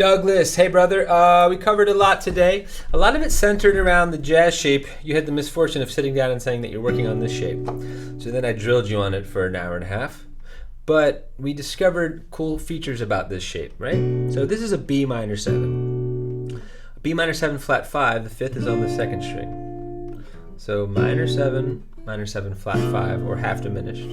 Douglas, hey brother. We covered a lot today. A lot of it centered around the jazz shape. You had the misfortune of sitting down and saying that you're working on this shape. So then I drilled you on it for an hour and a half. But we discovered cool features about this shape, right? So this is a B minor 7. A B minor 7 flat 5, the fifth is on the second string. So minor 7 flat 5, or half diminished.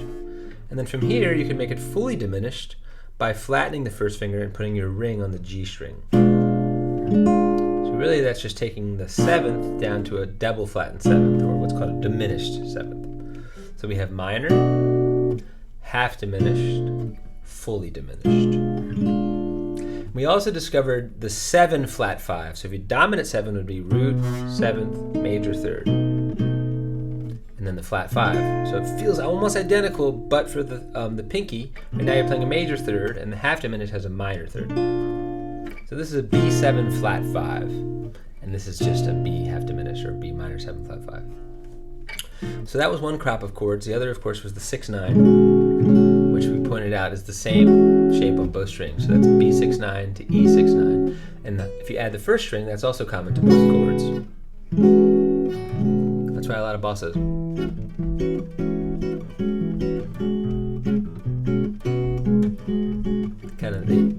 And then from here you can make it fully diminished by flattening the first finger and putting your ring on the G string. So really that's just taking the 7th down to a double flattened 7th, or what's called a diminished 7th. So we have minor, half diminished, fully diminished. We also discovered the 7 flat 5. So if your dominant 7 would be root, 7th, major 3rd. And then the flat 5. So it feels almost identical, but for the pinky, and now you're playing a major 3rd, and the half diminished has a minor 3rd. So this is a B7 flat 5, and this is just a B half diminished, or B minor 7 flat 5. So that was one crop of chords. The other, of course, was the 6-9, which we pointed out is the same shape on both strings. So that's B6-9 to E6-9. And if you add the first string, that's also common to both chords. That's why a lot of bossas.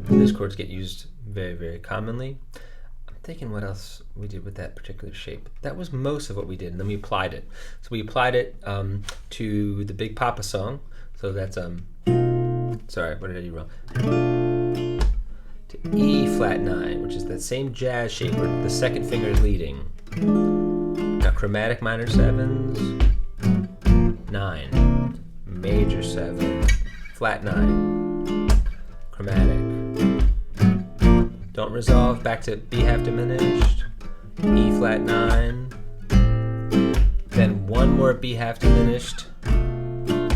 Those chords get used very, very commonly. I'm thinking what else we did with that particular shape. That was most of what we did, and then we applied it. So we applied it to the Big Papa song. So that's sorry, what did I do wrong? To E flat 9, which is that same jazz shape where the second finger is leading. Now chromatic minor 7s, 9, major 7, flat 9, chromatic. Don't resolve, back to B half diminished, E flat 9, then one more B half diminished, then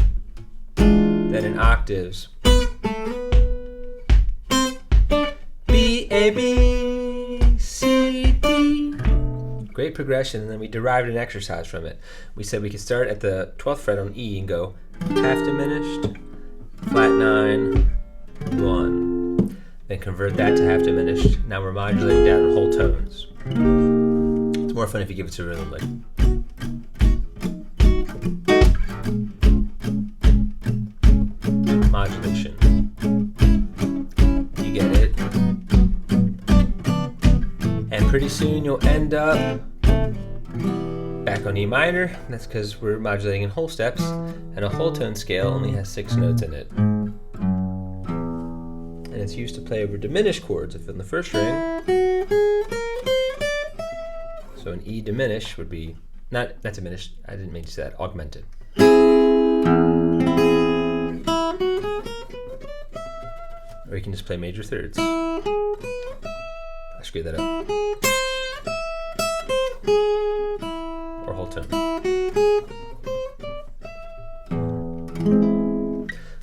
in octaves. B, A, B, C, D. Great progression, and then we derived an exercise from it. We said we could start at the 12th fret on E and go half diminished, flat 9, 1. Then convert that to half diminished. Now we're modulating down in whole tones. It's more fun if you give it to rhythm, like. Modulation. You get it? And pretty soon you'll end up back on E minor. That's because we're modulating in whole steps, and a whole tone scale only has 6 notes in it. And it's used to play over diminished chords. If in the first string, so an E diminished would be, not diminished, I didn't mean to say that, augmented. Or you can just play major 3rds. I screwed that up. Or whole tone.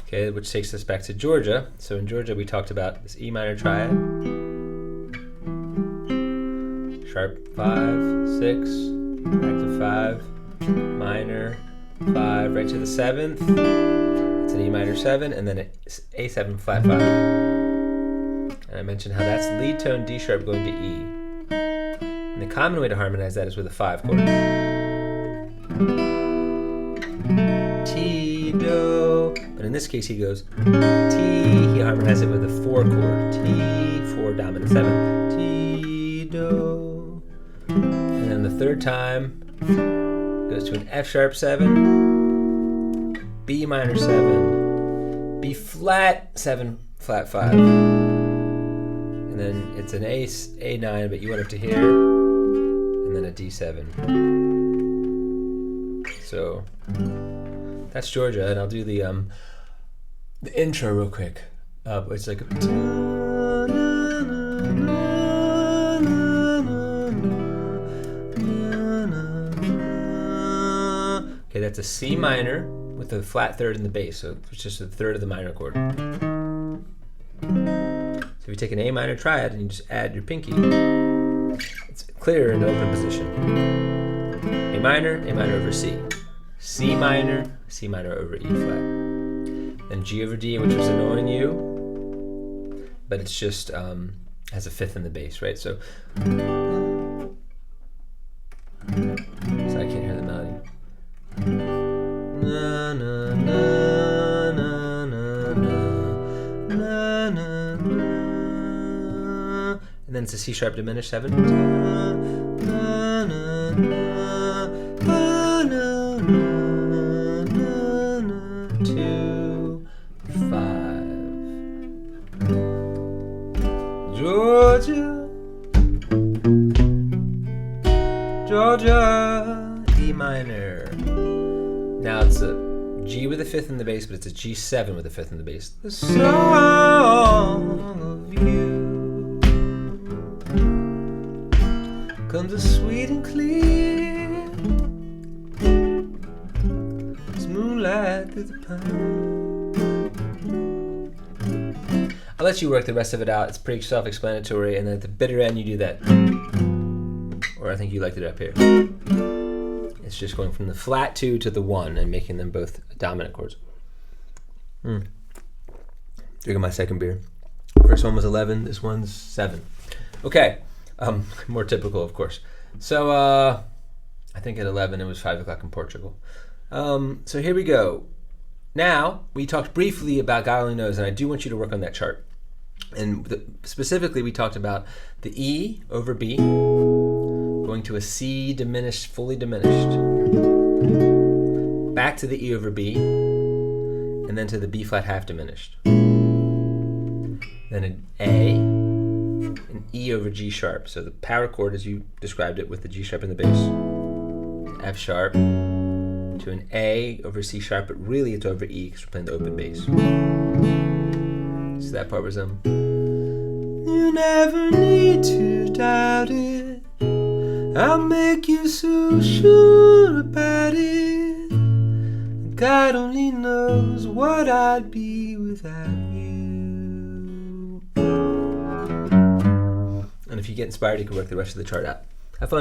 Okay, which takes us back to Georgia. So in Georgia we talked about this E minor triad. Sharp 5, 6, back to 5, minor, 5, right to the 7th. It's an E minor 7, and then an A7 flat 5. And I mentioned how that's lead tone D sharp going to E. And the common way to harmonize that is with a 5 chord. T, do. But in this case he goes T, he harmonizes it with a 4 chord. T, 4 dominant 7. T, do. And then the third time goes to an F sharp 7, B minor 7, B flat 7 flat 5. And then it's an A9, but you went up to here, and then a D7. So that's Georgia, and I'll do the intro real quick. It's like okay, that's a C minor with a flat 3rd in the bass, so it's just a 3rd of the minor chord. So if you take an A minor triad and you just add your pinky, it's clear in the open position. A minor over C. C minor over E flat. Then G over D, which was annoying you, but it's just has a fifth in the bass, right? So I can't hear the melody. Na, na, na, na, na, na, na, na. And then it's a C sharp diminished 7. Na, na, na, na, na, na, na, 2, 5. Georgia, Georgia, E minor. Now it's a G with a fifth in the bass, but it's a G7 with a fifth in the bass. The song of you comes as sweet and clear as moonlight through the pine. I'll let you work the rest of it out. It's pretty self-explanatory, and then at the bitter end you do that. Or I think you liked it up here. It's just going from the flat 2 to the 1 and making them both dominant chords. Drinking my second beer. First one was 11, this one's 7. Okay, more typical, of course. So I think at 11 it was 5 o'clock in Portugal. So here we go. Now, we talked briefly about God Only Knows, and I do want you to work on that chart. And specifically, we talked about the E over B, going to a C diminished, fully diminished, back to the E over B, and then to the B flat half diminished. Then an A, an E over G sharp. So the power chord, as you described it, with the G sharp in the bass, F sharp, to an A over C sharp, but really it's over E because we're playing the open bass. So that part was you never need to doubt it. I'll make you so sure about it. God only knows what I'd be without you. And if you get inspired, you can work the rest of the chart out. Have fun.